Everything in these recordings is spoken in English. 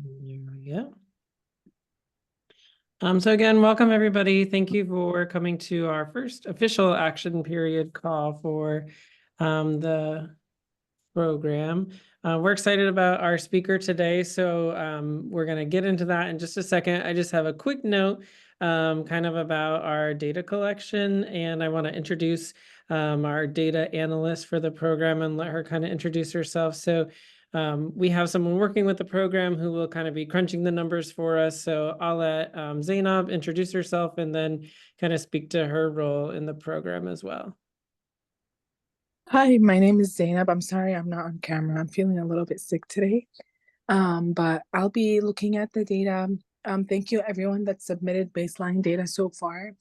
Yeah. So again, welcome everybody. Thank you for coming to our first official action period call for the program. We're excited about our speaker today, so we're going to get into that in just a second. I just have a quick note kind of about our data collection, and I want to introduce our data analyst for the program and let her kind of introduce herself. So we have someone working with the program who will kind of be crunching the numbers for us. So I'll let Zainab introduce herself and then kind of speak to her role in the program as well. Hi, my name is Zainab. I'm sorry I'm not on camera. I'm feeling a little bit sick today. But I'll be looking at the data. Thank you everyone that submitted baseline data so far.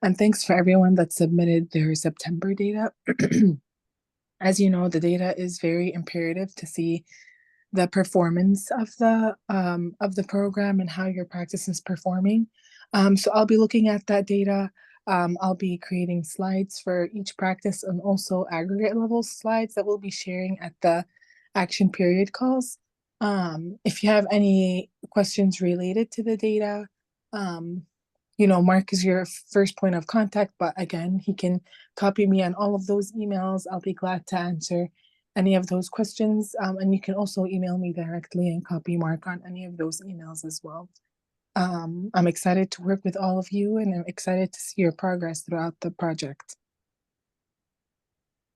And thanks for everyone that submitted their September data. As you know, the data is very imperative to see the performance of the program and how your practice is performing. So I'll be looking at that data. I'll be creating slides for each practice and also aggregate level slides that we'll be sharing at the action period calls. If you have any questions related to the data, Mark is your first point of contact, but again, he can copy me on all of those emails. I'll be glad to answer any of those questions. And you can also email me directly and copy Mark on any of those emails as well. I'm excited to work with all of you, and I'm excited to see your progress throughout the project.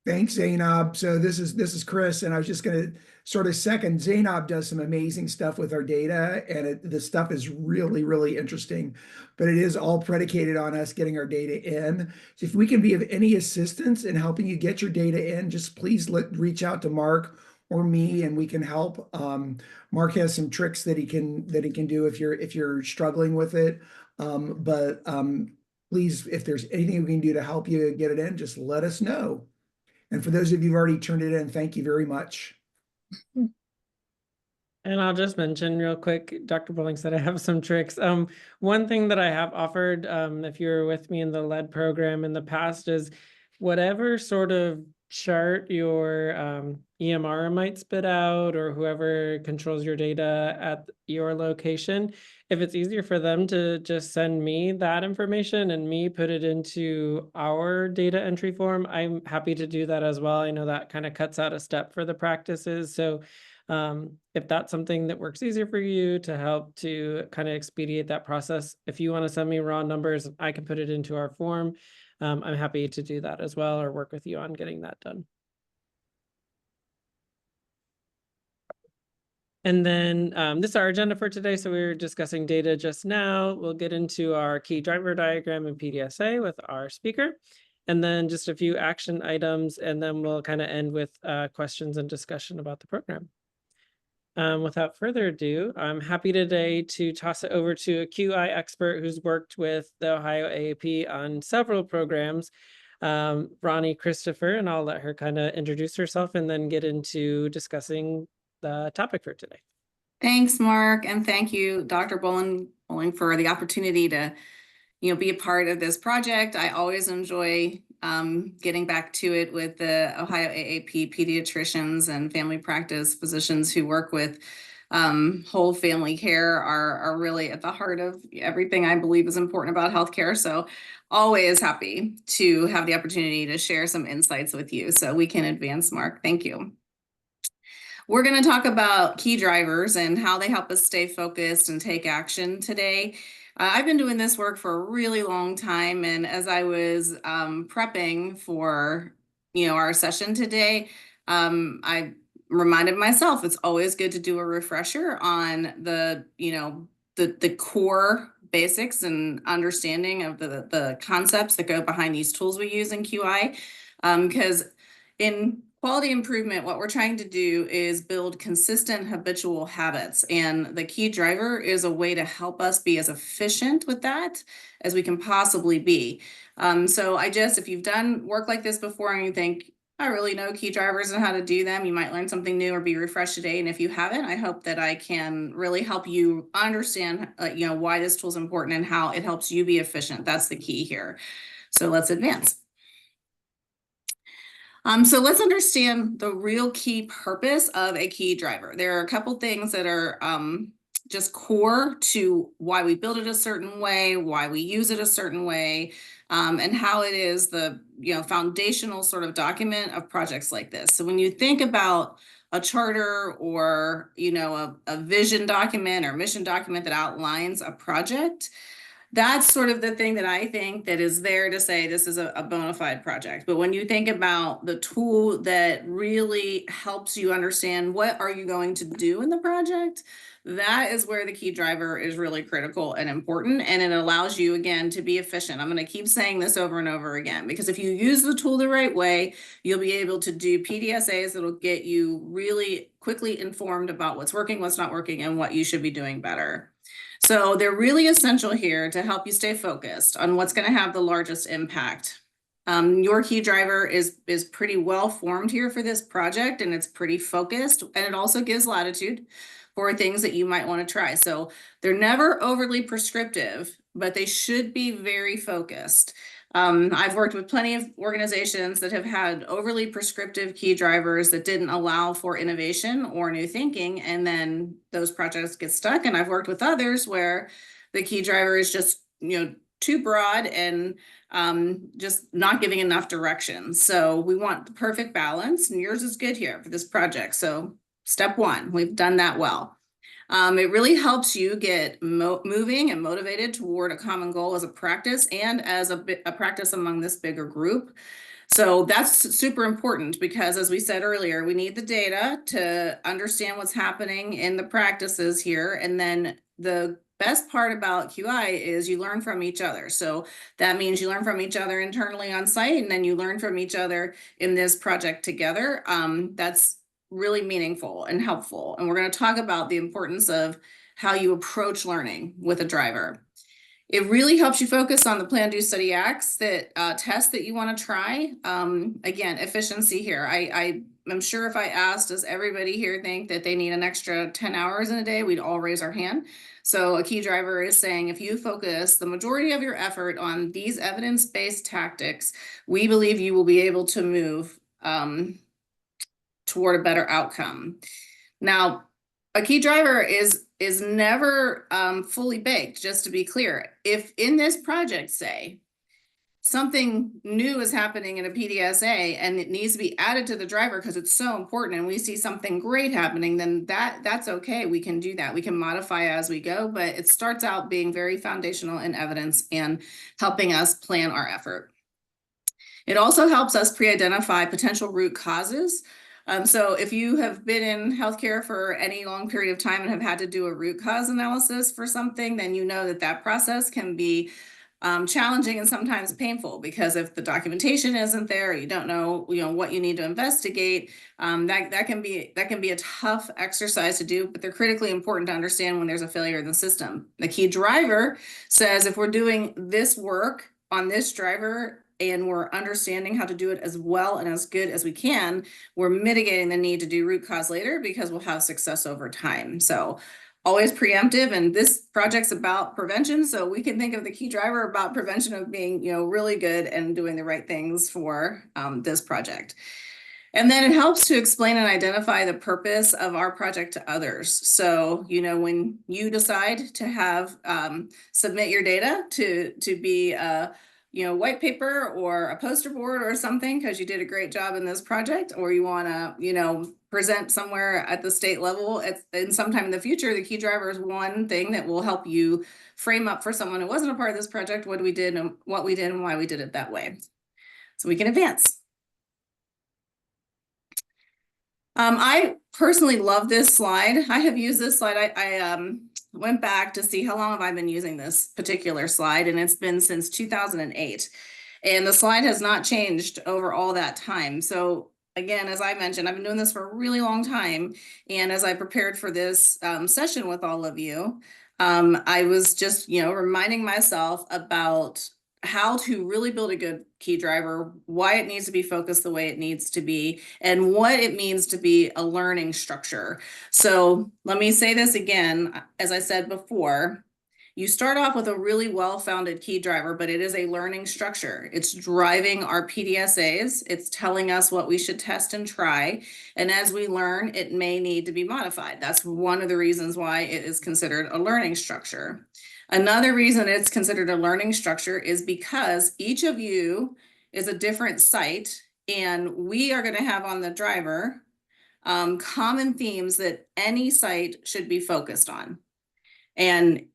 Thanks, Zainab. So this is Chris, and I was just going to sort of second. Zainab does some amazing stuff with our data, and the stuff is really, really interesting. But it is all predicated on us getting our data in. So if we can be of any assistance in helping you get your data in, just please reach out to Mark or me, and we can help. Mark has some tricks that he can do if you're struggling with it. Please, if there's anything we can do to help you get it in, just let us know. And for those of you who've already turned it in, thank you very much. And I'll just mention real quick, Dr. Bowling said I have some tricks. One thing that I have offered, if you were with me in the lead program in the past, is whatever sort of chart your EMR might spit out, or whoever controls your data at your location, if it's easier for them to just send me that information and me put it into our data entry form, I'm happy to do that as well. I know that kind of cuts out a step for the practices. So if that's something that works easier for you to help to kind of expedite that process, if you want to send me raw numbers, I can put it into our form. I'm happy to do that as well, or work with you on getting that done. And then this is our agenda for today. So we were discussing data just now. We'll get into our key driver diagram and PDSA with our speaker, and then just a few action items, and then we'll kind of end with questions and discussion about the program. Without further ado, I'm happy today to toss it over to a QI expert who's worked with the Ohio AAP on several programs, Ronnie Christopher, and I'll let her kind of introduce herself and then get into discussing the topic for today. Thanks, Mark, and thank you, Dr. Bowling, for the opportunity to, be a part of this project. I always enjoy getting back to it with the Ohio AAP pediatricians and family practice physicians who work with whole family care are really at the heart of everything I believe is important about healthcare. So always happy to have the opportunity to share some insights with you so we can advance, Mark. Thank you. We're going to talk about key drivers and how they help us stay focused and take action today. I've been doing this work for a really long time, and as I was prepping for our session today, I reminded myself it's always good to do a refresher on the core basics and understanding of the concepts that go behind these tools we use in QI, because in quality improvement, what we're trying to do is build consistent habitual habits, and the key driver is a way to help us be as efficient with that as we can possibly be. So if you've done work like this before and you think, I really know key drivers and how to do them, you might learn something new or be refreshed today. And if you haven't, I hope that I can really help you understand why this tool is important and how it helps you be efficient. That's the key here. So let's advance. So let's understand the real key purpose of a key driver. There are a couple things that are just core to why we build it a certain way, why we use it a certain way, and how it is the, foundational sort of document of projects like this. So when you think about a charter or, a vision document or mission document that outlines a project, that's sort of the thing that I think that is there to say this is a bona fide project. But when you think about the tool that really helps you understand what are you going to do in the project, that is where the key driver is really critical and important. And it allows you, again, to be efficient. I'm going to keep saying this over and over again, because if you use the tool the right way, you'll be able to do PDSAs that'll get you really quickly informed about what's working, what's not working, and what you should be doing better. So they're really essential here to help you stay focused on what's going to have the largest impact. Your key driver is pretty well formed here for this project, and it's pretty focused, and it also gives latitude for things that you might want to try. So they're never overly prescriptive, but they should be very focused. I've worked with plenty of organizations that have had overly prescriptive key drivers that didn't allow for innovation or new thinking, and then those projects get stuck. And I've worked with others where the key driver is just, too broad and just not giving enough direction. So we want the perfect balance, and yours is good here for this project. So step one, we've done that well. It really helps you get moving and motivated toward a common goal as a practice and as a practice among this bigger group. So that's super important, because as we said earlier, we need the data to understand what's happening in the practices here. And then the best part about QI is you learn from each other. So that means you learn from each other internally on site, and then you learn from each other in this project together. That's really meaningful and helpful. And we're going to talk about the importance of how you approach learning with a driver. It really helps you focus on the plan, do, study, acts that test that you want to try. Again, efficiency here. I'm sure if I asked, does everybody here think that they need an extra 10 hours in a day, we'd all raise our hand. So a key driver is saying, if you focus the majority of your effort on these evidence-based tactics, we believe you will be able to move toward a better outcome. Now, a key driver is never fully baked, just to be clear. If in this project, say, something new is happening in a PDSA and it needs to be added to the driver because it's so important, and we see something great happening, then that's okay. We can do that. We can modify as we go, but it starts out being very foundational in evidence and helping us plan our effort. It also helps us pre-identify potential root causes. So if you have been in healthcare for any long period of time and have had to do a root cause analysis for something, then you know that process can be challenging and sometimes painful, because if the documentation isn't there, you don't know, what you need to investigate. That can be a tough exercise to do, but they're critically important to understand when there's a failure in the system. The key driver says, if we're doing this work on this driver and we're understanding how to do it as well and as good as we can, we're mitigating the need to do root cause later, because we'll have success over time. So always preemptive, and this project's about prevention. So we can think of the key driver about prevention of being, really good and doing the right things for this project. And then it helps to explain and identify the purpose of our project to others. So, when you decide to have submit your data to be white paper or a poster board or something, because you did a great job in this project, or you want to, present somewhere at the state level and sometime in the future, the key driver is one thing that will help you frame up for someone who wasn't a part of this project what we did and why we did it that way. So we can advance. I personally love this slide. I have used this slide. I went back to see how long have I been using this particular slide, and it's been since 2008. And the slide has not changed over all that time. So again, as I mentioned, I've been doing this for a really long time. And as I prepared for this session with all of you, I was just, reminding myself about how to really build a good key driver, why it needs to be focused the way it needs to be, and what it means to be a learning structure. So let me say this again, as I said before, You start off with a really well-founded key driver, but it is a learning structure. It's driving our PDSAs. It's telling us what we should test and try. And as we learn, it may need to be modified. That's one of the reasons why it is considered a learning structure. Another reason it's considered a learning structure is because each of you is a different site, and we are going to have on the driver common themes that any site should be focused on. And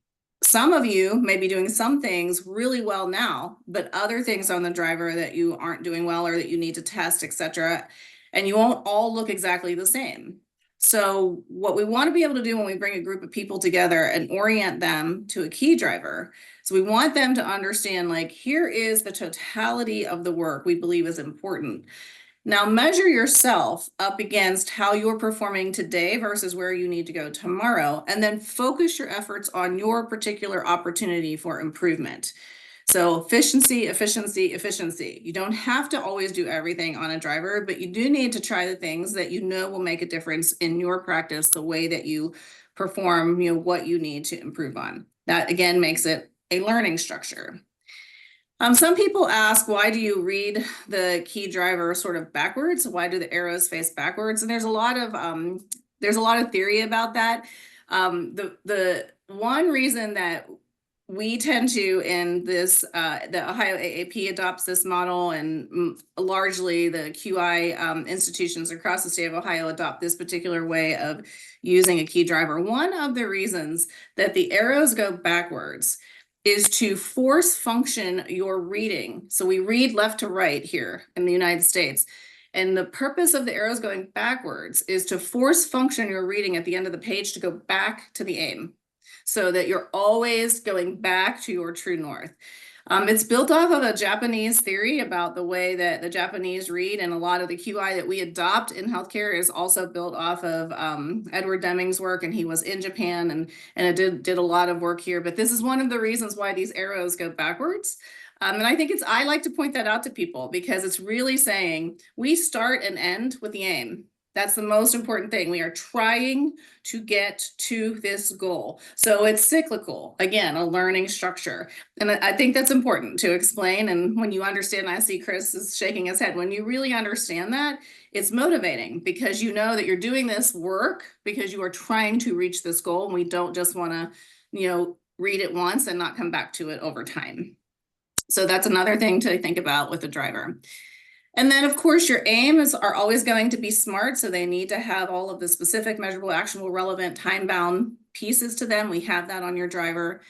some of you may be doing some things really well now, but other things on the driver that you aren't doing well or that you need to test, etc. And you won't all look exactly the same. So what we want to be able to do when we bring a group of people together and orient them to a key driver, so we want them to understand, like, here is the totality of the work we believe is important. Now measure yourself up against how you're performing today versus where you need to go tomorrow, and then focus your efforts on your particular opportunity for improvement. So efficiency, efficiency, efficiency. You don't have to always do everything on a driver, but you do need to try the things that you know will make a difference in your practice, the way that you perform, what you need to improve on. That again makes it a learning structure. Some people ask, why do you read the key driver sort of backwards? Why do the arrows face backwards? And there's a lot of theory about that. The one reason that we tend to, in this, the Ohio AAP adopts this model, and largely the QI institutions across the state of Ohio adopt this particular way of using a key driver. One of the reasons that the arrows go backwards is to force function your reading. So we read left to right here in the United States. And the purpose of the arrows going backwards is to force function your reading at the end of the page to go back to the aim, so that you're always going back to your true north. It's built off of a Japanese theory about the way that the Japanese read, and a lot of the QI that we adopt in healthcare is also built off of Edward Deming's work, and he was in Japan and it did a lot of work here. But this is one of the reasons why these arrows go backwards. And I think I like to point that out to people, because it's really saying we start and end with the aim. That's the most important thing. We are trying to get to this goal. So it's cyclical, again, a learning structure. And I think that's important to explain. And when you understand, I see Chris is shaking his head. When you really understand that, it's motivating, because you know that you're doing this work because you are trying to reach this goal. And we don't just want to, read it once and not come back to it over time. So that's another thing to think about with the driver. And then, of course, your aims are always going to be SMART, so they need to have all of the specific, measurable, actionable, relevant, time-bound pieces to them. We have that on your driver.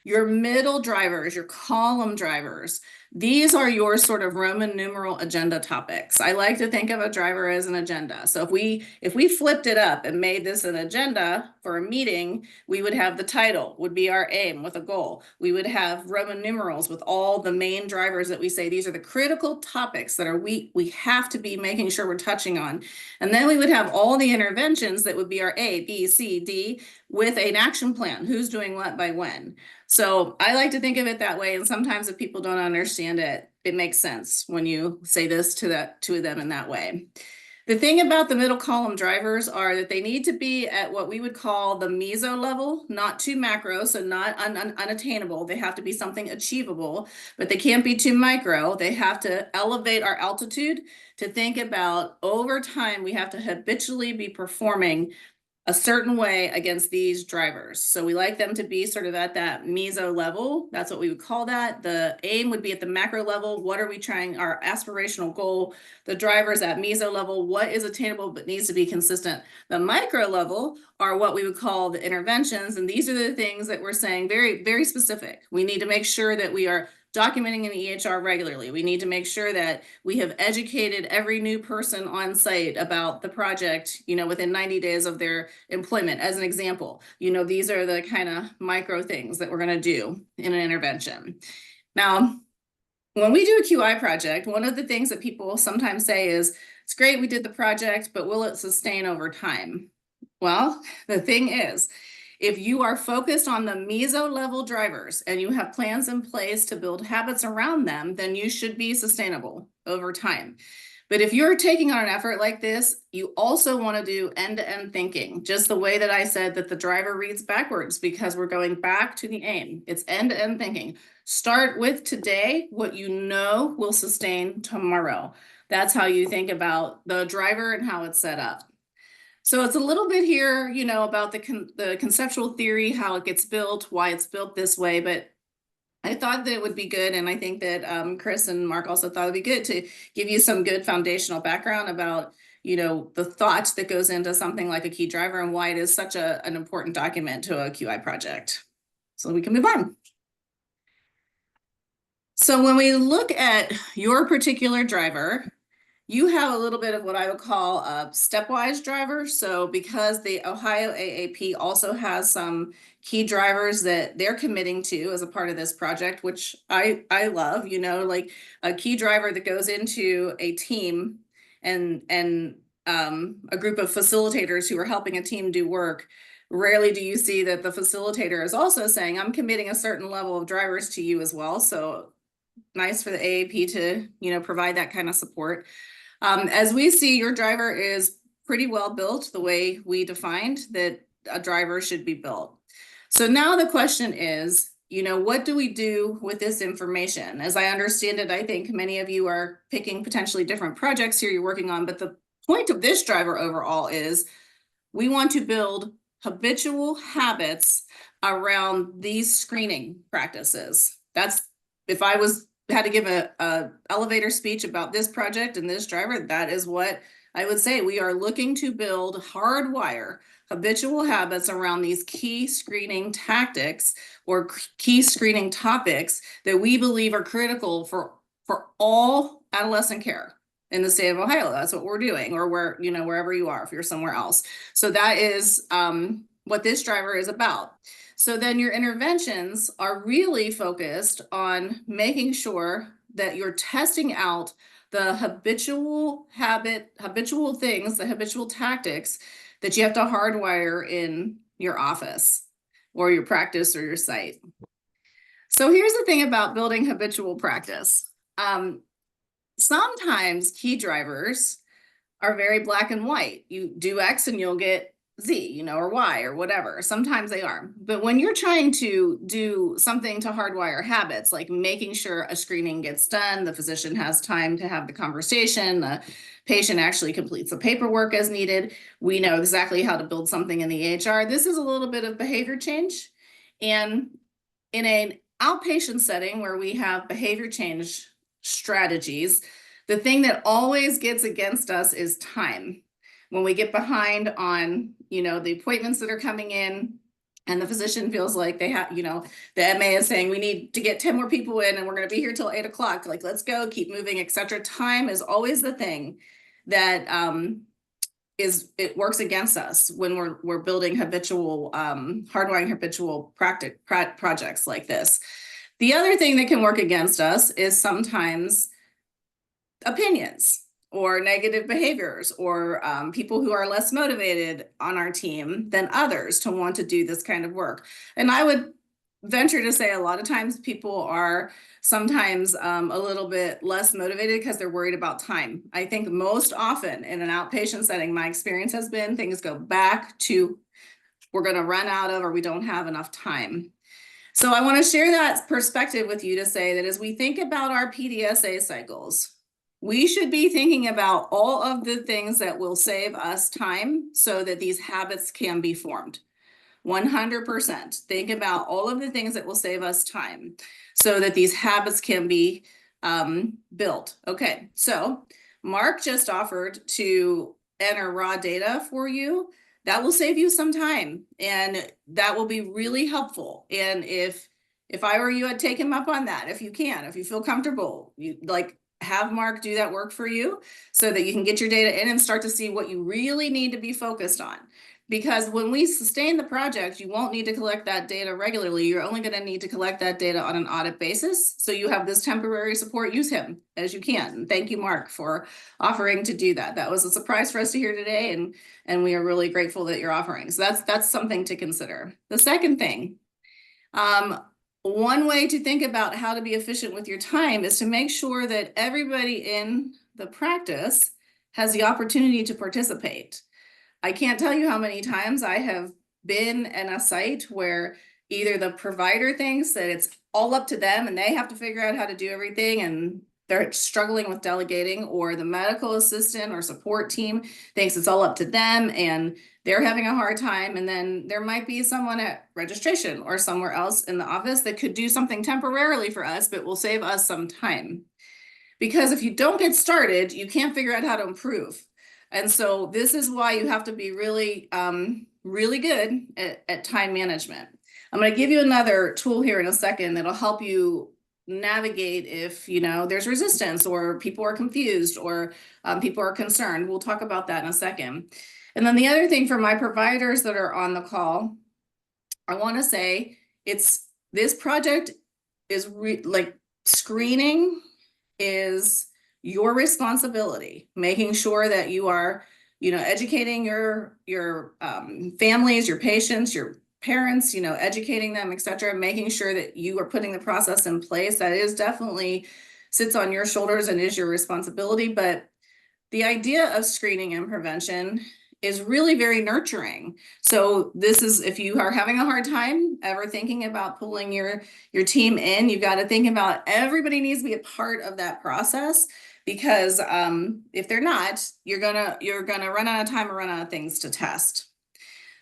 Your middle drivers, your column drivers, these are your sort of Roman numeral agenda topics. I like to think of a driver as an agenda. So if we flipped it up and made this an agenda for a meeting, we would have the title would be our aim with a goal. We would have Roman numerals with all the main drivers that we say these are the critical topics that are we have to be making sure we're touching on. And then we would have all the interventions that would be our A, B, C, D with an action plan. Who's doing what by when? So I like to think of it that way. And sometimes if people don't understand it, it makes sense when you say this to them in that way. The thing about the middle column drivers are that they need to be at what we would call the meso level, not too macro, so not unattainable. They have to be something achievable, but they can't be too micro. They have to elevate our altitude to think about over time, we have to habitually be performing a certain way against these drivers. So we like them to be sort of at that meso level. That's what we would call that. The aim would be at the macro level. What are we trying, our aspirational goal? The drivers at meso level, what is attainable but needs to be consistent? The micro level are what we would call the interventions. And these are the things that we're saying very, very specific. We need to make sure that we are documenting an EHR regularly. We need to make sure that we have educated every new person on site about the project, within 90 days of their employment, as an example. These are the kind of micro things that we're going to do in an intervention. Now, when we do a QI project, one of the things that people sometimes say is, it's great we did the project, but will it sustain over time? Well, the thing is, if you are focused on the meso level drivers and you have plans in place to build habits around them, then you should be sustainable over time. But if you're taking on an effort like this, you also want to do end-to-end thinking, just the way that I said that the driver reads backwards, because we're going back to the aim. It's end-to-end thinking. Start with today, what you know will sustain tomorrow. That's how you think about the driver and how it's set up. So it's a little bit here, you know, about the conceptual theory, how it gets built, why it's built this way, but I thought that it would be good, and I think that Chris and Mark also thought it would be good to give you some good foundational background about, you know, the thought that goes into something like a key driver and why it is such an important document to a QI project. So we can move on. So when we look at your particular driver, you have a little bit of what I would call a stepwise driver. So because the Ohio AAP also has some key drivers that they're committing to as a part of this project, which I love, you know, like a key driver that goes into a team and a group of facilitators who are helping a team do work. Rarely do you see that the facilitator is also saying, I'm committing a certain level of drivers to you as well. So nice for the AAP to, you know, provide that kind of support. As we see, your driver is pretty well built the way we defined that a driver should be built. So now the question is, you know, what do we do with this information? As I understand it, I think many of you are picking potentially different projects here you're working on, but the point of this driver overall is we want to build habitual habits around these screening practices. That's, if I had to give a elevator speech about this project and this driver, that is what I would say. We are looking to build hardwire habitual habits around these key screening tactics or key screening topics that we believe are critical for all adolescent care in the state of Ohio. That's what we're doing, or where, you know, wherever you are, if you're somewhere else. So that is what this driver is about. So then your interventions are really focused on making sure that you're testing out the habitual things, the habitual tactics that you have to hardwire in your office or your practice or your site. So here's the thing about building habitual practice. Sometimes key drivers are very black and white. You do X and you'll get Z, you know, or Y or whatever. Sometimes they are. But when you're trying to do something to hardwire habits, like making sure a screening gets done, the physician has time to have the conversation, the patient actually completes the paperwork as needed, we know exactly how to build something in the EHR. This is a little bit of behavior change. And in an outpatient setting where we have behavior change strategies, the thing that always gets against us is time. When we get behind on, you know, the appointments that are coming in and the physician feels like they have, you know, the MA is saying we need to get 10 more people in and we're going to be here till 8 o'clock. Like, let's go, keep moving, etc. Time is always the thing that it works against us when we're building habitual, hardwiring habitual projects like this. The other thing that can work against us is sometimes opinions or negative behaviors, or people who are less motivated on our team than others to want to do this kind of work. And I would venture to say a lot of times people are sometimes a little bit less motivated because they're worried about time. I think most often in an outpatient setting, my experience has been things go back to we're going to run out of, or we don't have enough time. So I want to share that perspective with you to say that as we think about our PDSA cycles, we should be thinking about all of the things that will save us time so that these habits can be formed. 100%. Think about all of the things that will save us time so that these habits can be built. Okay, so Mark just offered to enter raw data for you. That will save you some time and that will be really helpful. And if I were you, I'd take him up on that. If you can, if you feel comfortable, you like, have Mark do that work for you so that you can get your data in and start to see what you really need to be focused on. Because when we sustain the project, you won't need to collect that data regularly. You're only going to need to collect that data on an audit basis. So you have this temporary support, use him as you can. And thank you, Mark, for offering to do that. That was a surprise for us to hear today. And we are really grateful that you're offering. So that's something to consider. The second thing, one way to think about how to be efficient with your time is to make sure that everybody in the practice has the opportunity to participate. I can't tell you how many times I have been in a site where either the provider thinks that it's all up to them and they have to figure out how to do everything and they're struggling with delegating, or the medical assistant or support team thinks it's all up to them and they're having a hard time. And then there might be someone at registration or somewhere else in the office that could do something temporarily for us, but will save us some time. Because if you don't get started, you can't figure out how to improve. And so this is why you have to be really, really good at time management. I'm going to give you another tool here in a second that'll help you navigate if, you know, there's resistance or people are confused or people are concerned. We'll talk about that in a second. And then the other thing for my providers that are on the call, I want to say this project is like screening is your responsibility, making sure that you are, you know, educating your families, your patients, your parents, you know, educating them, etc., making sure that you are putting the process in place. That is definitely sits on your shoulders and is your responsibility. But the idea of screening and prevention is really very nurturing. So this is, if you are having a hard time ever thinking about pulling your team in, you've got to think about everybody needs to be a part of that process, because if they're not, you're gonna run out of time or run out of things to test.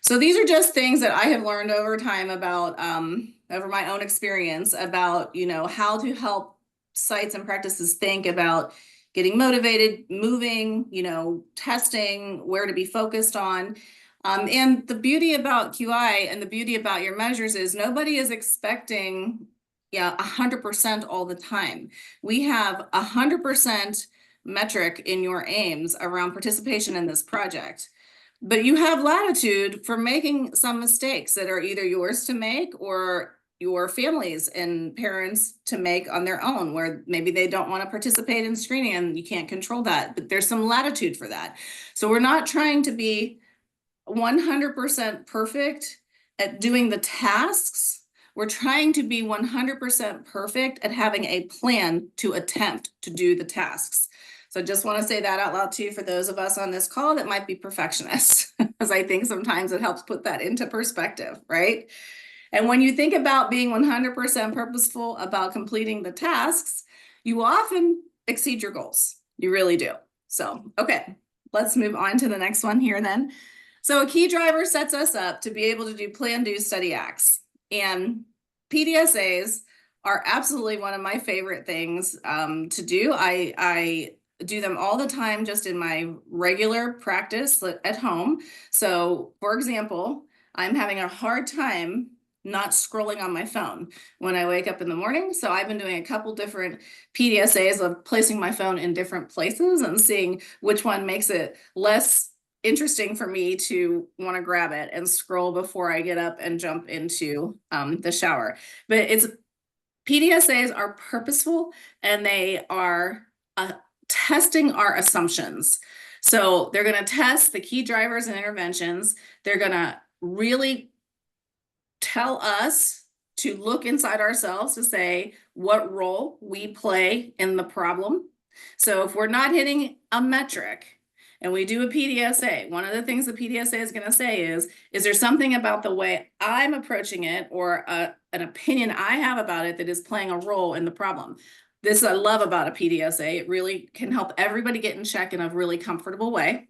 So these are just things that I have learned over time about, over my own experience about, you know, how to help sites and practices think about getting motivated, moving, you know, testing, where to be focused on. And the beauty about QI and the beauty about your measures is nobody is expecting 100% all the time. We have 100% metric in your aims around participation in this project. But you have latitude for making some mistakes that are either yours to make or your families and parents to make on their own, where maybe they don't want to participate in screening and you can't control that, but there's some latitude for that. So we're not trying to be 100% perfect at doing the tasks. We're trying to be 100% perfect at having a plan to attempt to do the tasks. So I just want to say that out loud too for those of us on this call that might be perfectionists, because I think sometimes it helps put that into perspective, right? And when you think about being 100% purposeful about completing the tasks, you often exceed your goals. You really do. So, okay, let's move on to the next one here then. So a key driver sets us up to be able to do plan, do, study, acts. And PDSAs are absolutely one of my favorite things to do. I do them all the time just in my regular practice at home. So for example, I'm having a hard time not scrolling on my phone when I wake up in the morning. So I've been doing a couple different PDSAs of placing my phone in different places and seeing which one makes it less interesting for me to want to grab it and scroll before I get up and jump into the shower. But PDSAs are purposeful and they are testing our assumptions. So they're going to test the key drivers and interventions. They're going to really tell us to look inside ourselves to say what role we play in the problem. So if we're not hitting a metric and we do a PDSA, one of the things the PDSA is going to say is there something about the way I'm approaching it or an opinion I have about it that is playing a role in the problem? This I love about a PDSA. It really can help everybody get in check in a really comfortable way.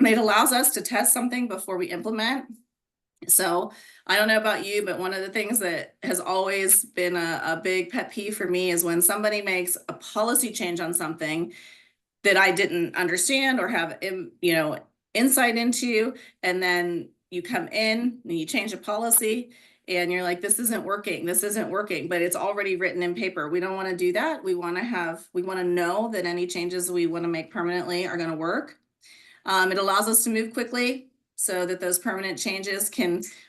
It allows us to test something before we implement. So I don't know about you, but one of the things that has always been a big pet peeve for me is when somebody makes a policy change on something that I didn't understand or have, you know, insight into, and then you come in and you change a policy and you're like, this isn't working, but it's already written in paper. We don't want to do that. We want to know that any changes we want to make permanently are going to work. It allows us to move quickly so that those permanent changes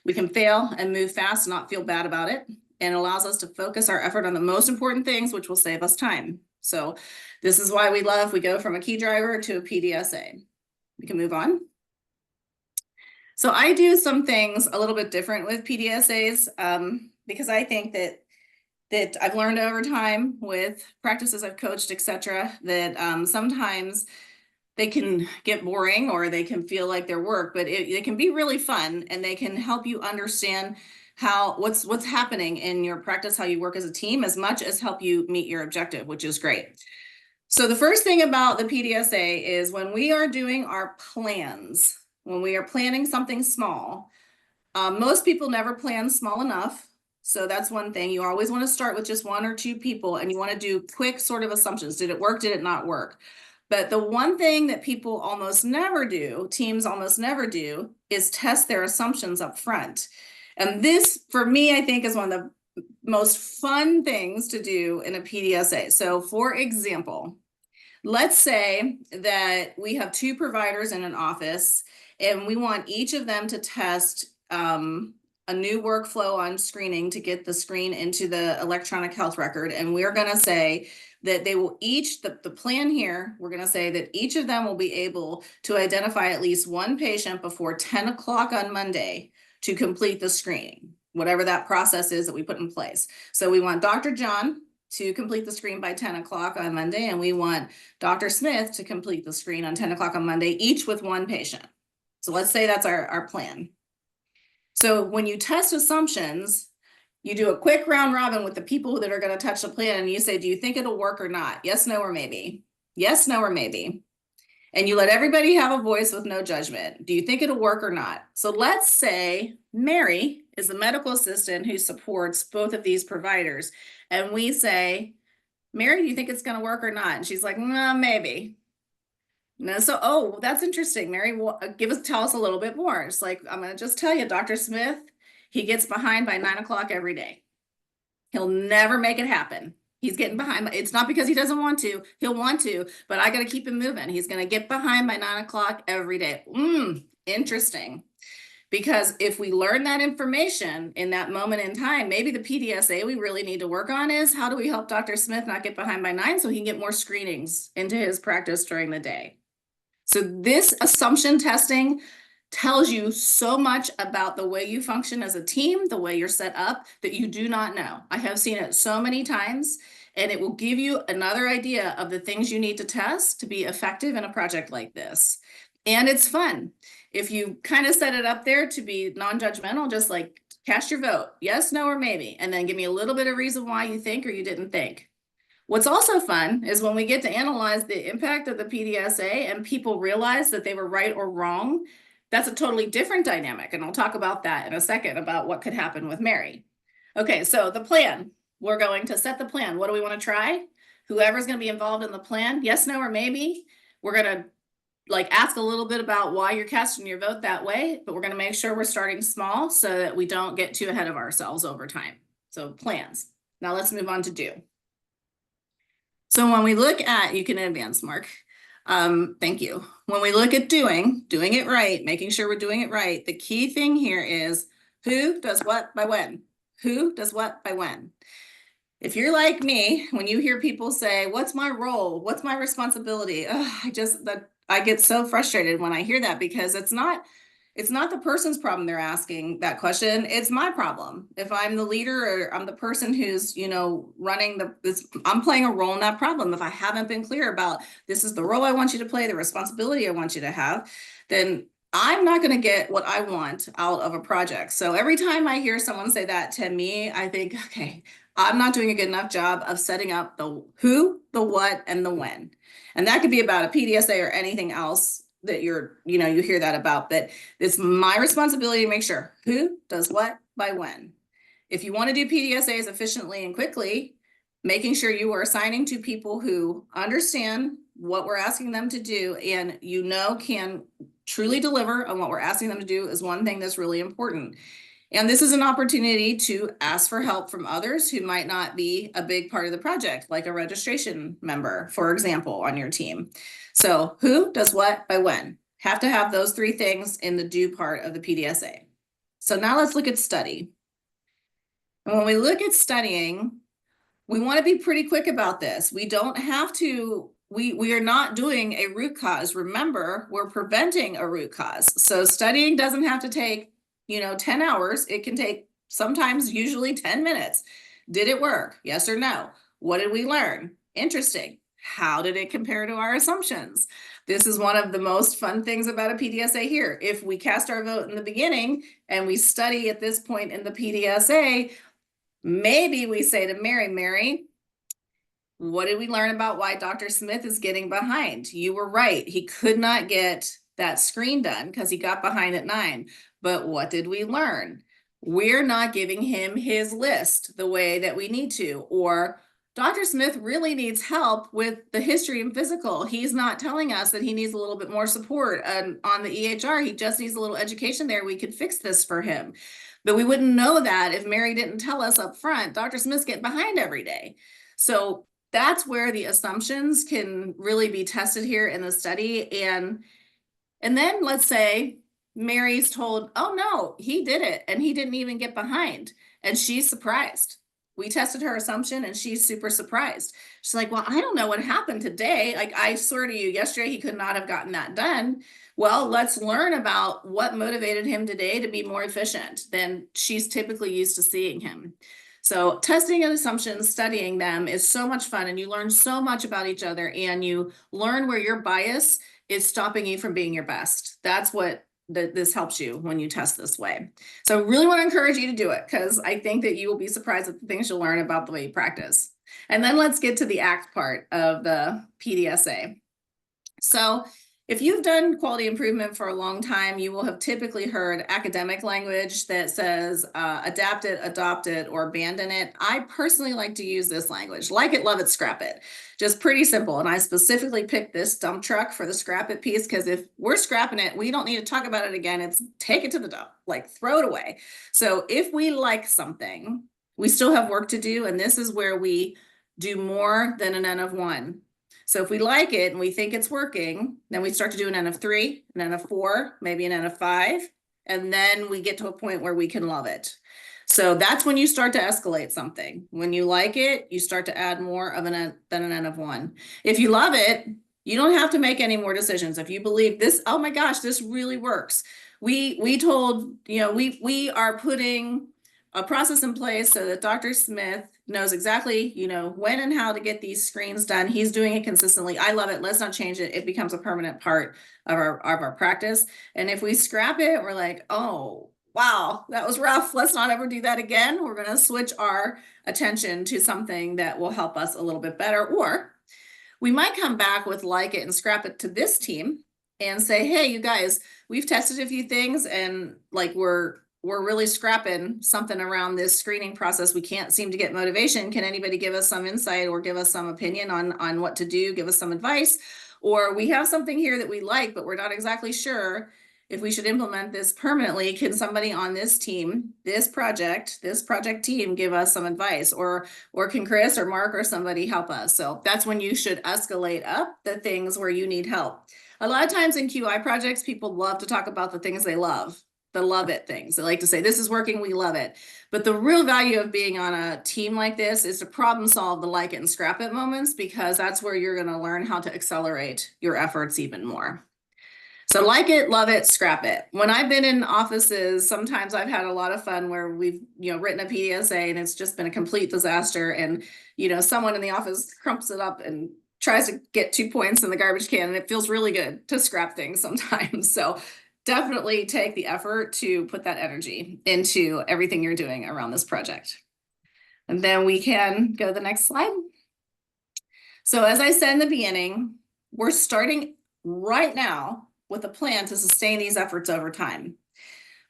we can fail and move fast and not feel bad about it. And it allows us to focus our effort on the most important things, which will save us time. So this is why we go from a key driver to a PDSA. We can move on. So I do some things a little bit different with PDSAs because I think that that I've learned over time with practices I've coached, etc., that sometimes they can get boring or they can feel like their work, but it can be really fun, and they can help you understand what's happening in your practice, how you work as a team, as much as help you meet your objective, which is great. So the first thing about the PDSA is when we are doing our plans, when we are planning something small, most people never plan small enough. So that's one thing. You always want to start with just 1 or 2 people, and you want to do quick sort of assumptions. Did it work? Did it not work? But the one thing that people almost never do, teams almost never do, is test their assumptions up front. And this, for me, I think is one of the most fun things to do in a PDSA. So for example, let's say that we have 2 providers in an office, and we want each of them to test a new workflow on screening to get the screen into the electronic health record. And we're going to say that they will each, the plan here, we're going to say that each of them will be able to identify at least 1 patient before 10 o'clock on Monday to complete the screening, whatever that process is that we put in place. So we want Dr. John to complete the screen by 10 o'clock on Monday, and we want Dr. Smith to complete the screen on 10 o'clock on Monday, each with 1 patient. So let's say that's our plan. So when you test assumptions, you do a quick round robin with the people that are going to touch the plan, and you say, do you think it'll work or not? Yes, no, or maybe. Yes, no, or maybe. And you let everybody have a voice with no judgment. Do you think it'll work or not? So let's say Mary is the medical assistant who supports both of these providers. And we say, Mary, do you think it's going to work or not? And she's like, no, maybe. No, so, oh, that's interesting, Mary. Tell us a little bit more. It's like, I'm going to just tell you, Dr. Smith, he gets behind by 9 o'clock every day. He'll never make it happen. He's getting behind. It's not because he doesn't want to. He'll want to, but I got to keep him moving. He's going to get behind by 9 o'clock every day. Interesting. Because if we learn that information in that moment in time, maybe the PDSA we really need to work on is how do we help Dr. Smith not get behind by 9 so he can get more screenings into his practice during the day. So this assumption testing tells you so much about the way you function as a team, the way you're set up, that you do not know. I have seen it so many times, and it will give you another idea of the things you need to test to be effective in a project like this. And it's fun. If you kind of set it up there to be non-judgmental, just like cast your vote, yes, no, or maybe, and then give me a little bit of reason why you think or you didn't think. What's also fun is when we get to analyze the impact of the PDSA and people realize that they were right or wrong. That's a totally different dynamic. And I'll talk about that in a second about what could happen with Mary. Okay, so the plan, we're going to set the plan. What do we want to try? Whoever's going to be involved in the plan, yes, no, or maybe. We're going to ask a little bit about why you're casting your vote that way, but we're going to make sure we're starting small so that we don't get too ahead of ourselves over time. So plans. Now let's move on to do. So when we look at, you can advance, Mark. Thank you. When we look at doing it right, making sure we're doing it right, the key thing here is who does what by when? Who does what by when? If you're like me, when you hear people say, what's my role? What's my responsibility? I get so frustrated when I hear that, because it's not the person's problem they're asking that question. It's my problem. If I'm the leader or I'm the person who's, running I'm playing a role in that problem. If I haven't been clear about this is the role I want you to play, the responsibility I want you to have, then I'm not going to get what I want out of a project. So every time I hear someone say that to me, I think, okay, I'm not doing a good enough job of setting up the who, the what, and the when. And that could be about a PDSA or anything else that you hear that about, but it's my responsibility to make sure who does what by when. If you want to do PDSAs efficiently and quickly, making sure you are assigning to people who understand what we're asking them to do and can truly deliver on what we're asking them to do is one thing that's really important. And this is an opportunity to ask for help from others who might not be a big part of the project, like a registration member, for example, on your team. So who does what by when? Have to have those 3 things in the do part of the PDSA. So now let's look at study. And when we look at studying, we want to be pretty quick about this. We don't have to, we are not doing a root cause. Remember, we're preventing a root cause. So studying doesn't have to take 10 hours. It can take sometimes usually 10 minutes. Did it work? Yes or no? What did we learn? Interesting. How did it compare to our assumptions? This is one of the most fun things about a PDSA here. If we cast our vote in the beginning and we study at this point in the PDSA, maybe we say to Mary, what did we learn about why Dr. Smith is getting behind? You were right. He could not get that screen done because he got behind at 9. But what did we learn? We're not giving him his list the way that we need to. Or Dr. Smith really needs help with the history and physical. He's not telling us that he needs a little bit more support on the EHR. He just needs a little education there. We could fix this for him. But we wouldn't know that if Mary didn't tell us up front, Dr. Smith's getting behind every day. So that's where the assumptions can really be tested here in the study. And then let's say Mary's told, oh no, he did it and he didn't even get behind. And she's surprised. We tested her assumption and she's super surprised. She's like, well, I don't know what happened today. Like, I swear to you, yesterday he could not have gotten that done. Well, let's learn about what motivated him today to be more efficient than she's typically used to seeing him. So testing and assumptions, studying them is so much fun, and you learn so much about each other, and you learn where your bias is stopping you from being your best. That's what this helps you when you test this way. So I really want to encourage you to do it, because I think that you will be surprised at the things you'll learn about the way you practice. And then let's get to the ACT part of the PDSA. So if you've done quality improvement for a long time, you will have typically heard academic language that says adapt it, adopt it, or abandon it. I personally like to use this language: like it, love it, scrap it. Just pretty simple. And I specifically picked this dump truck for the scrap it piece, because if we're scrapping it, we don't need to talk about it again. It's take it to the dump, like throw it away. So if we like something, we still have work to do. And this is where we do more than an N of 1. So if we like it and we think it's working, then we start to do an N of 3, an N of 4, maybe an N of 5, and then we get to a point where we can love it. So that's when you start to escalate something. When you like it, you start to add more of an N than an N of 1. If you love it, you don't have to make any more decisions. If you believe this, oh my gosh, this really works. We told, we are putting a process in place so that Dr. Smith knows exactly, when and how to get these screens done. He's doing it consistently. I love it. Let's not change it. It becomes a permanent part of our practice. And if we scrap it, we're like, oh, wow, that was rough. Let's not ever do that again. We're going to switch our attention to something that will help us a little bit better. Or we might come back with like it and scrap it to this team and say, hey, you guys, we've tested a few things, and like we're really scrapping something around this screening process. We can't seem to get motivation. Can anybody give us some insight or give us some opinion on what to do? Give us some advice. Or we have something here that we like, but we're not exactly sure if we should implement this permanently. Can somebody on this team, this project team, give us some advice? Or can Chris or Mark or somebody help us? So that's when you should escalate up the things where you need help. A lot of times in QI projects, people love to talk about the things they love. The love it things. They like to say, this is working, we love it. But the real value of being on a team like this is to problem solve the like it and scrap it moments, because that's where you're going to learn how to accelerate your efforts even more. So like it, love it, scrap it. When I've been in offices, sometimes I've had a lot of fun where we've, written a PDSA and it's just been a complete disaster. And, someone in the office crumps it up and tries to get 2 points in the garbage can. And it feels really good to scrap things sometimes. So definitely take the effort to put that energy into everything you're doing around this project. And then we can go to the next slide. So as I said in the beginning, we're starting right now with a plan to sustain these efforts over time.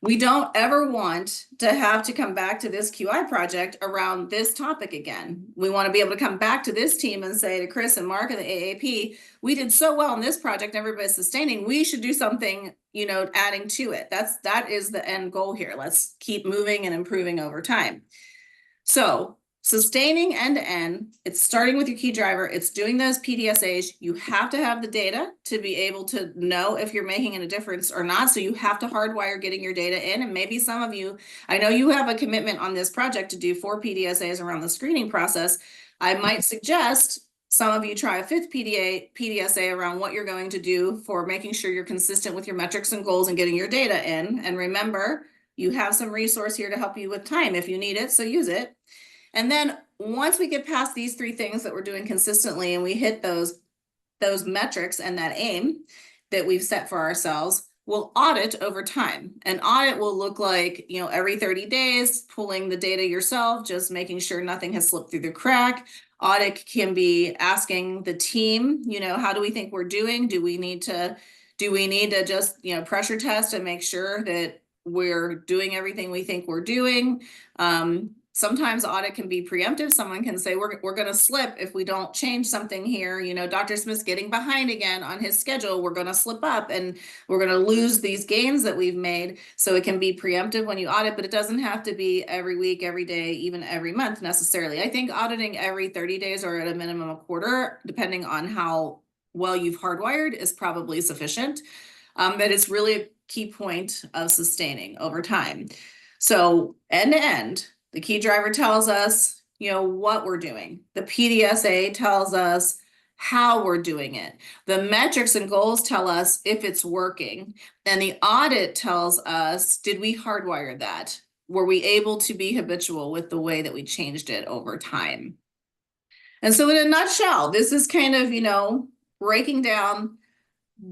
We don't ever want to have to come back to this QI project around this topic again. We want to be able to come back to this team and say to Chris and Mark and the AAP, we did so well in this project, everybody's sustaining, we should do something, adding to it. That is the end goal here. Let's keep moving and improving over time. So sustaining end to end, it's starting with your key driver. It's doing those PDSAs. You have to have the data to be able to know if you're making a difference or not. So you have to hardwire getting your data in. And maybe some of you, I know you have a commitment on this project to do 4 PDSAs around the screening process. I might suggest some of you try a 5th PDSA around what you're going to do for making sure you're consistent with your metrics and goals and getting your data in. And remember, you have some resource here to help you with time if you need it, so use it. And then once we get past these 3 things that we're doing consistently and we hit those metrics and that aim that we've set for ourselves, we'll audit over time. An audit will look like, every 30 days, pulling the data yourself, just making sure nothing has slipped through the crack. Audit can be asking the team, how do we think we're doing? Do we need to just, pressure test and make sure that we're doing everything we think we're doing? Sometimes audit can be preemptive. Someone can say, we're going to slip if we don't change something here. Dr. Smith's getting behind again on his schedule. We're going to slip up and we're going to lose these gains that we've made. So it can be preemptive when you audit, but it doesn't have to be every week, every day, even every month necessarily. I think auditing every 30 days or at a minimum a quarter, depending on how well you've hardwired, is probably sufficient. But it's really a key point of sustaining over time. So end to end, the key driver tells us, what we're doing. The PDSA tells us how we're doing it. The metrics and goals tell us if it's working. And the audit tells us, did we hardwire that? Were we able to be habitual with the way that we changed it over time? And so in a nutshell, this is kind of, breaking down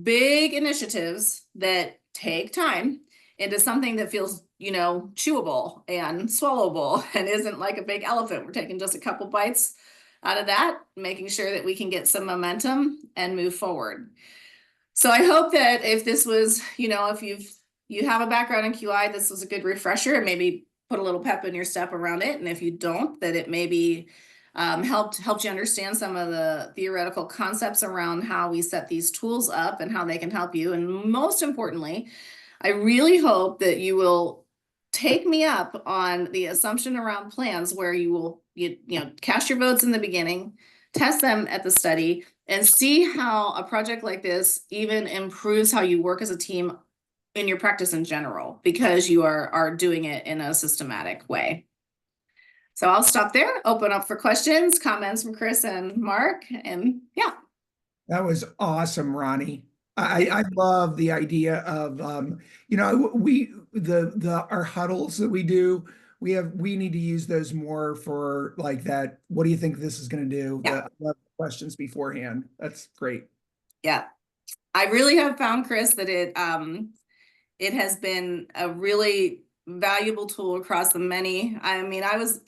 big initiatives that take time into something that feels, chewable and swallowable and isn't like a big elephant. We're taking just a couple bites out of that, making sure that we can get some momentum and move forward. So I hope that if this was, if you have a background in QI, this was a good refresher and maybe put a little pep in your step around it. And if you don't, that it maybe helped you understand some of the theoretical concepts around how we set these tools up and how they can help you. And most importantly, I really hope that you will take me up on the assumption around plans where you will, cast your votes in the beginning, test them at the study, and see how a project like this even improves how you work as a team in your practice in general, because you are doing it in a systematic way. So I'll stop there, open up for questions, comments from Chris and Mark, and yeah. That was awesome, Ronnie. I love the idea of our huddles that we do. We need to use those more for like that. What do you think this is going to do? Yeah. The questions beforehand. That's great. Yeah, I really have found, Chris, that it has been a really valuable tool across the many. I mean, I was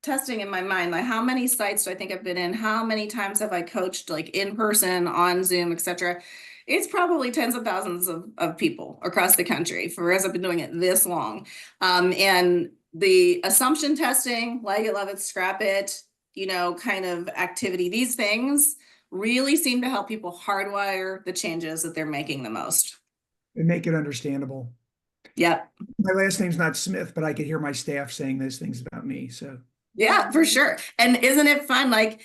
testing in my mind, like how many sites do I think I've been in? How many times have I coached like in person, on Zoom, etc.? It's probably tens of thousands of people across the country as I've been doing it this long. And the assumption testing, like it, love it, scrap it, kind of activity, these things really seem to help people hardwire the changes that they're making the most. And make it understandable. Yep. My last name's not Smith, but I could hear my staff saying those things about me. So yeah, for sure. And isn't it fun? Like,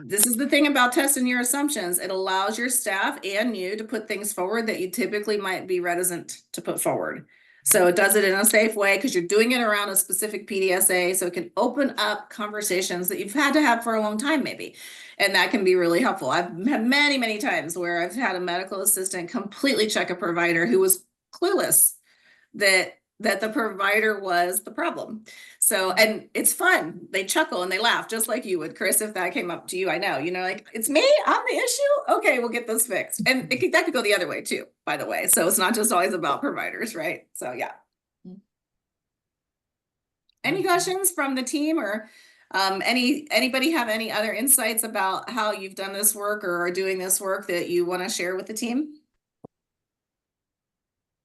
this is the thing about testing your assumptions. It allows your staff and you to put things forward that you typically might be reticent to put forward. So it does it in a safe way because you're doing it around a specific PDSA. So it can open up conversations that you've had to have for a long time, maybe. And that can be really helpful. I've had many, many times where I've had a medical assistant completely check a provider who was clueless that the provider was the problem. So, and it's fun. They chuckle and they laugh just like you would, Chris, if that came up to you. I know, like, it's me, I'm the issue. Okay, we'll get this fixed. And that could go the other way too, by the way. So it's not just always about providers, right? So yeah. Any questions from the team or anybody have any other insights about how you've done this work or are doing this work that you want to share with the team?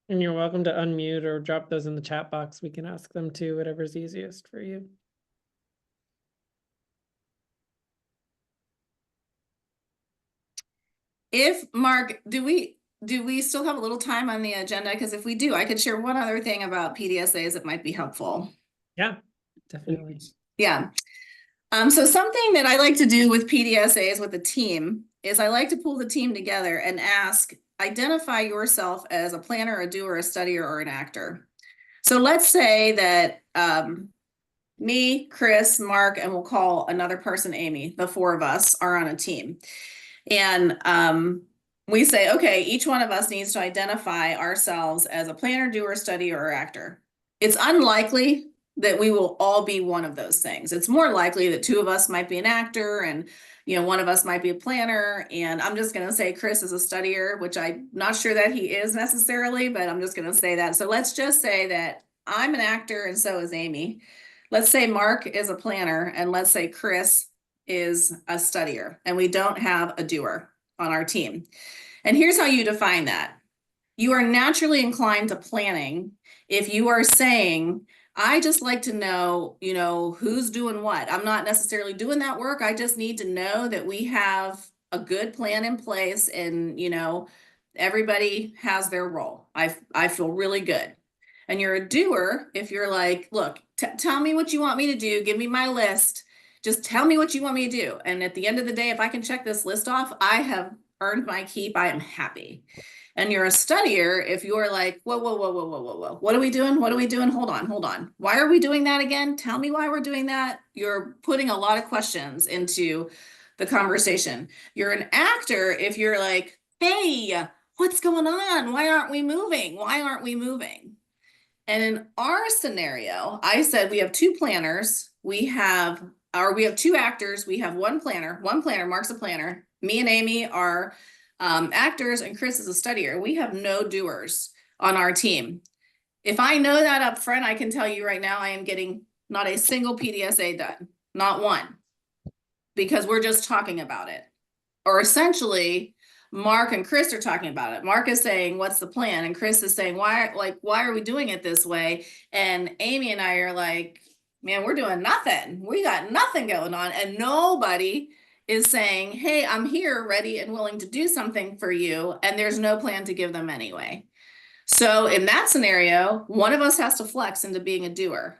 And you're welcome to unmute or drop those in the chat box. We can ask them too, whatever's easiest for you. If Mark, do we still have a little time on the agenda? Because if we do, I could share one other thing about PDSAs that might be helpful. Yeah, definitely. Yeah. So something that I like to do with PDSAs with the team is I like to pull the team together and identify yourself as a planner, a doer, a studier, or an actor. So let's say that me, Chris, Mark, and we'll call another person Amy, the 4 of us are on a team. And we say, okay, each one of us needs to identify ourselves as a planner, doer, studier, or actor. It's unlikely that we will all be one of those things. It's more likely that two of us might be an actor and one of us might be a planner. And I'm just going to say Chris is a studier, which I'm not sure that he is necessarily, but I'm just going to say that. So let's just say that I'm an actor and so is Amy. Let's say Mark is a planner and let's say Chris is a studier and we don't have a doer on our team. And here's how you define that. You are naturally inclined to planning if you are saying, I just like to know, who's doing what. I'm not necessarily doing that work. I just need to know that we have a good plan in place and, everybody has their role. I feel really good. And you're a doer if you're like, look, tell me what you want me to do. Give me my list. Just tell me what you want me to do. And at the end of the day, if I can check this list off, I have earned my keep. I am happy. And you're a studier if you're like, whoa, whoa, whoa, whoa, whoa, whoa, whoa. What are we doing? What are we doing? Hold on. Why are we doing that again? Tell me why we're doing that. You're putting a lot of questions into the conversation. You're an actor if you're like, hey, what's going on? Why aren't we moving? Why aren't we moving? And in our scenario, I said we have two planners. We have two actors. We have one planner. One planner, Mark's a planner. Me and Amy are actors and Chris is a studier. We have no doers on our team. If I know that up front, I can tell you right now, I am getting not a single PDSA done, not one, because we're just talking about it. Or essentially, Mark and Chris are talking about it. Mark is saying, what's the plan? And Chris is saying, why are we doing it this way? And Amy and I are like, man, we're doing nothing. We got nothing going on. And nobody is saying, hey, I'm here ready and willing to do something for you. And there's no plan to give them anyway. So in that scenario, one of us has to flex into being a doer.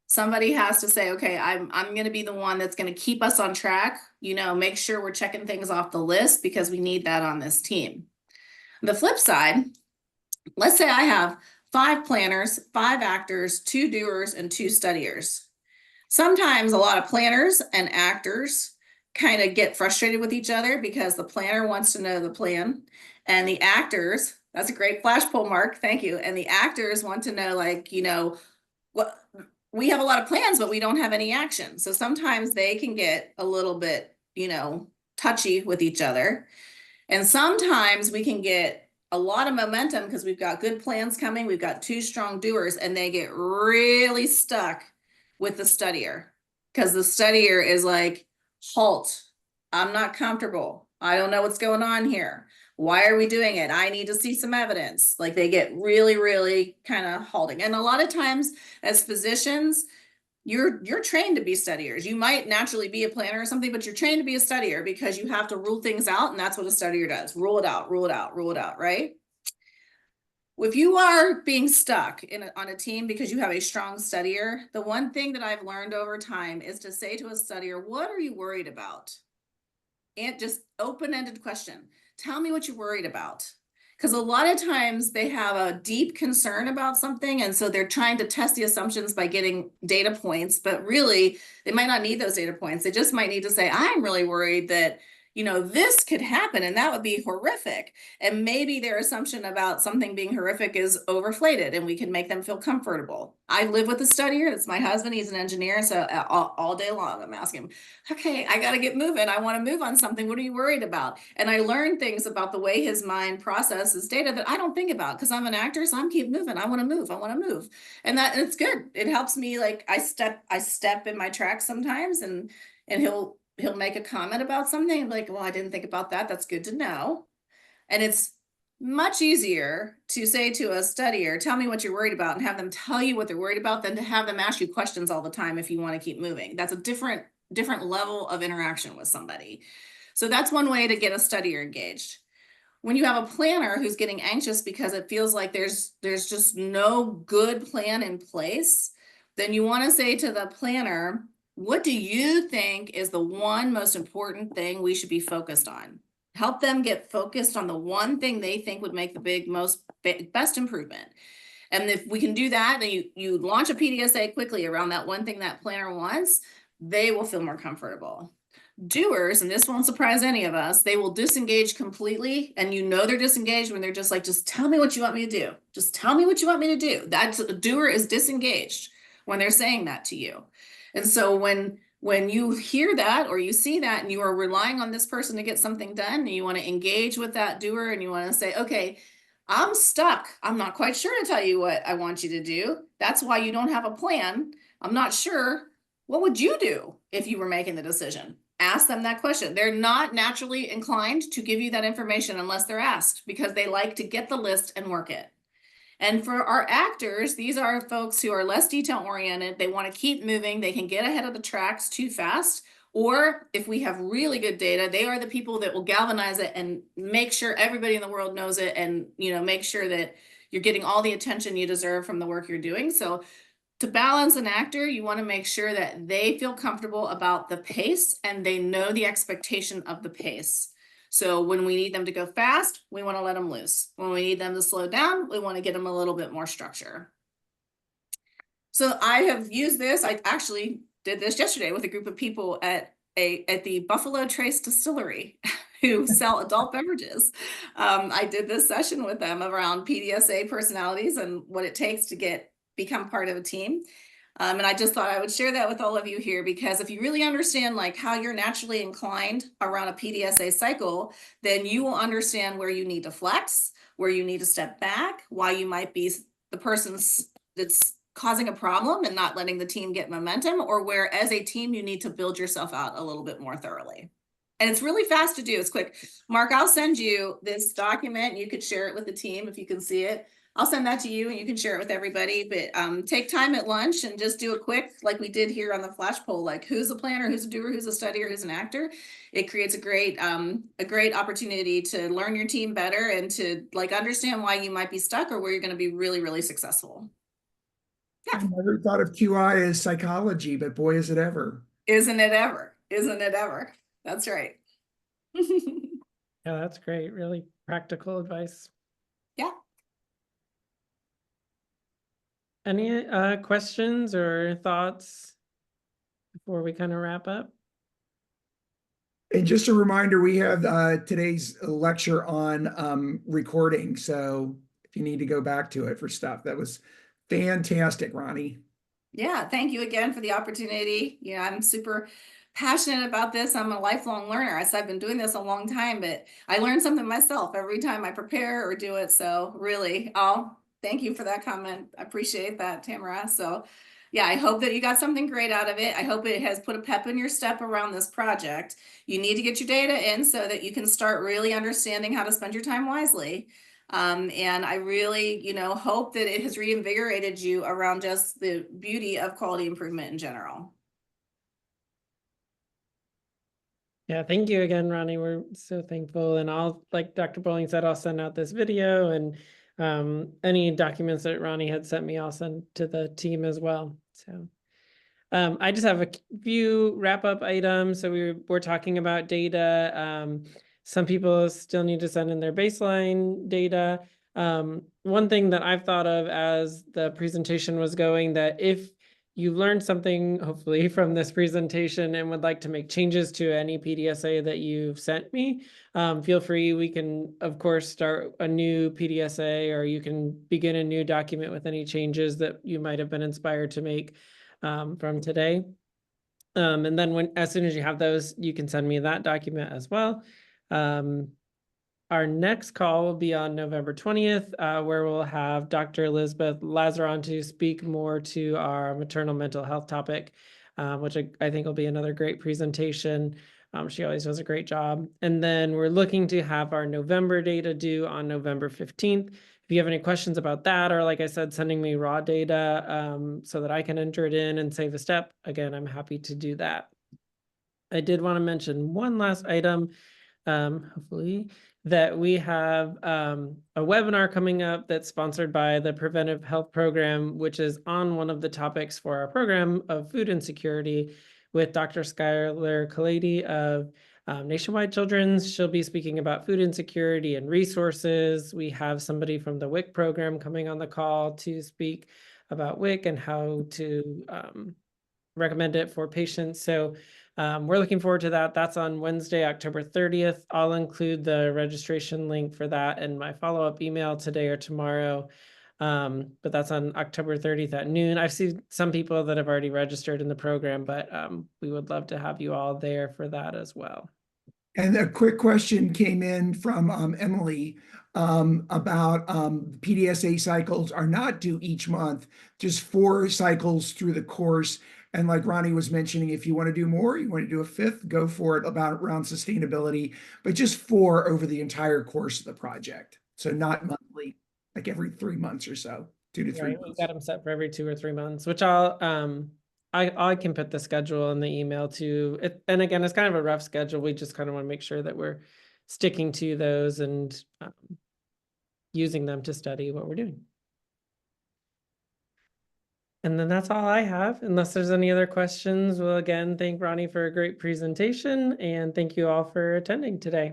Somebody has to say, okay, I'm going to be the one that's going to keep us on track, make sure we're checking things off the list because we need that on this team. The flip side, let's say I have 5 planners, 5 actors, 2 doers, and 2 studiers. Sometimes a lot of planners and actors kind of get frustrated with each other because the planner wants to know the plan and the actors, that's a great flash poll, Mark, thank you. And the actors want to know, like, what we have a lot of plans, but we don't have any action. So sometimes they can get a little bit, touchy with each other. And sometimes we can get a lot of momentum because we've got good plans coming. We've got 2 strong doers and they get really stuck with the studier because the studier is like, halt, I'm not comfortable. I don't know what's going on here. Why are we doing it? I need to see some evidence. Like they get really, really kind of halting. And a lot of times as physicians, you're trained to be studiers. You might naturally be a planner or something, but you're trained to be a studier because you have to rule things out. And that's what a studier does. Rule it out, rule it out, rule it out, right? If you are being stuck on a team because you have a strong studier, the one thing that I've learned over time is to say to a studier, what are you worried about? And just open-ended question. Tell me what you're worried about. Because a lot of times they have a deep concern about something. And so they're trying to test the assumptions by getting data points, but really they might not need those data points. They just might need to say, I'm really worried that this could happen and that would be horrific. And maybe their assumption about something being horrific is overflated and we can make them feel comfortable. I live with a studier. It's my husband. He's an engineer. So all day long, I'm asking him, okay, I got to get moving. I want to move on something. What are you worried about? And I learn things about the way his mind processes data that I don't think about because I'm an actor. So I'm keep moving. I want to move. I want to move. And it's good. It helps me. Like I step in my tracks sometimes and he'll make a comment about something. I'm like, well, I didn't think about that. That's good to know. And it's much easier to say to a studier, tell me what you're worried about and have them tell you what they're worried about than to have them ask you questions all the time if you want to keep moving. That's a different level of interaction with somebody. So that's one way to get a studier engaged. When you have a planner who's getting anxious because it feels like there's just no good plan in place, then you want to say to the planner, what do you think is the one most important thing we should be focused on? Help them get focused on the one thing they think would make the best improvement. And if we can do that, then you launch a PDSA quickly around that one thing that planner wants, they will feel more comfortable. Doers, and this won't surprise any of us, they will disengage completely. And they're disengaged when they're just like, just tell me what you want me to do. Just tell me what you want me to do. A doer is disengaged. when they're saying that to you. And so when you hear that or you see that and you are relying on this person to get something done and you want to engage with that doer and you want to say, okay, I'm stuck. I'm not quite sure to tell you what I want you to do. That's why you don't have a plan. I'm not sure. What would you do if you were making the decision? Ask them that question. They're not naturally inclined to give you that information unless they're asked, because they like to get the list and work it. And for our actors, these are folks who are less detail oriented. They want to keep moving. They can get ahead of the tracks too fast. Or if we have really good data, they are the people that will galvanize it and make sure everybody in the world knows it, and make sure that you're getting all the attention you deserve from the work you're doing. So to balance an actor, you want to make sure that they feel comfortable about the pace and they know the expectation of the pace. So when we need them to go fast, we want to let them loose. When we need them to slow down, we want to get them a little bit more structure. So I have used this. I actually did this yesterday with a group of people at the Buffalo Trace Distillery who sell adult beverages. I did this session with them around PDSA personalities and what it takes to become part of a team. And I just thought I would share that with all of you here, because if you really understand like how you're naturally inclined around a PDSA cycle, then you will understand where you need to flex, where you need to step back, why you might be the person that's causing a problem and not letting the team get momentum, or where as a team you need to build yourself out a little bit more thoroughly. And it's really fast to do. It's quick. Mark, I'll send you this document. You could share it with the team if you can see it. I'll send that to you and you can share it with everybody, but take time at lunch and just do a quick, like we did here on the flash poll, like who's a planner, who's a doer, who's a studier, who's an actor. It creates a great opportunity to learn your team better and to like understand why you might be stuck or where you're going to be really, really successful. Yeah. I never thought of QI as psychology, but boy, is it ever. Isn't it ever? Isn't it ever? That's right. Yeah, that's great. Really practical advice. Yeah. Any questions or thoughts before we kind of wrap up? And just a reminder, we have today's lecture on recording. So if you need to go back to it for stuff, that was fantastic, Ronnie. Yeah, thank you again for the opportunity. Yeah, I'm super passionate about this. I'm a lifelong learner. I've been doing this a long time, but I learn something myself every time I prepare or do it. So really, thank you for that comment. I appreciate that, Tamara. So yeah, I hope that you got something great out of it. I hope it has put a pep in your step around this project. You need to get your data in so that you can start really understanding how to spend your time wisely. And I really, hope that it has reinvigorated you around just the beauty of quality improvement in general. Yeah, thank you again, Ronnie. We're so thankful. And like Dr. Bowling said, I'll send out this video and any documents that Ronnie had sent me, I'll send to the team as well. So I just have a few wrap-up items. So we're talking about data. Some people still need to send in their baseline data. One thing that I've thought of as the presentation was going, that if you learned something, hopefully, from this presentation and would like to make changes to any PDSA that you've sent me, feel free. We can, of course, start a new PDSA, or you can begin a new document with any changes that you might have been inspired to make from today. And then as soon as you have those, you can send me that document as well. Our next call will be on November 20th, where we'll have Dr. Elizabeth Lazaron to speak more to our maternal mental health topic, which I think will be another great presentation. She always does a great job. And then we're looking to have our November data due on November 15th. If you have any questions about that, or like I said, sending me raw data so that I can enter it in and save a step, again, I'm happy to do that. I did want to mention one last item, hopefully, that we have a webinar coming up that's sponsored by the Preventive Health Program, which is on one of the topics for our program of food insecurity, with Dr. Skylar Kalady of Nationwide Children's. She'll be speaking about food insecurity and resources. We have somebody from the WIC program coming on the call to speak about WIC and how to recommend it for patients. So we're looking forward to that. That's on Wednesday, October 30th. I'll include the registration link for that in my follow-up email today or tomorrow. But that's on October 30th at noon. I've seen some people that have already registered in the program, but we would love to have you all there for that as well. And a quick question came in from Emily about PDSA cycles are not due each month, just 4 cycles through the course. And like Ronnie was mentioning, if you want to do more, you want to do a 5th, go for it around sustainability, but just 4 over the entire course of the project. So not monthly, like every 3 months or so, 2 to 3 Right, we months. got them set for every 2 or 3 months, which I can put the schedule in the email too. And again, it's kind of a rough schedule. We just kind of want to make sure that we're sticking to those and using them to study what we're doing. And then that's all I have, unless there's any other questions. We'll again thank Ronnie for a great presentation and thank you all for attending today.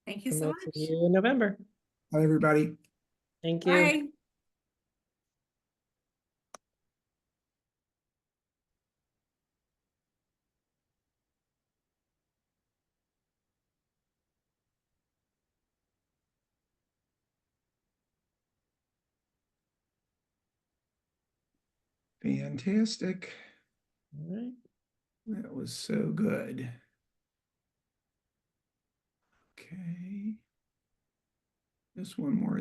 Thank you And so we'll much. see you in November. Bye, everybody. Thank you. Bye. Fantastic. All right. That was so good. Okay. Just one more.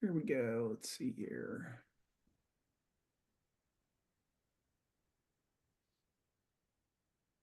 Here we go. Let's see here.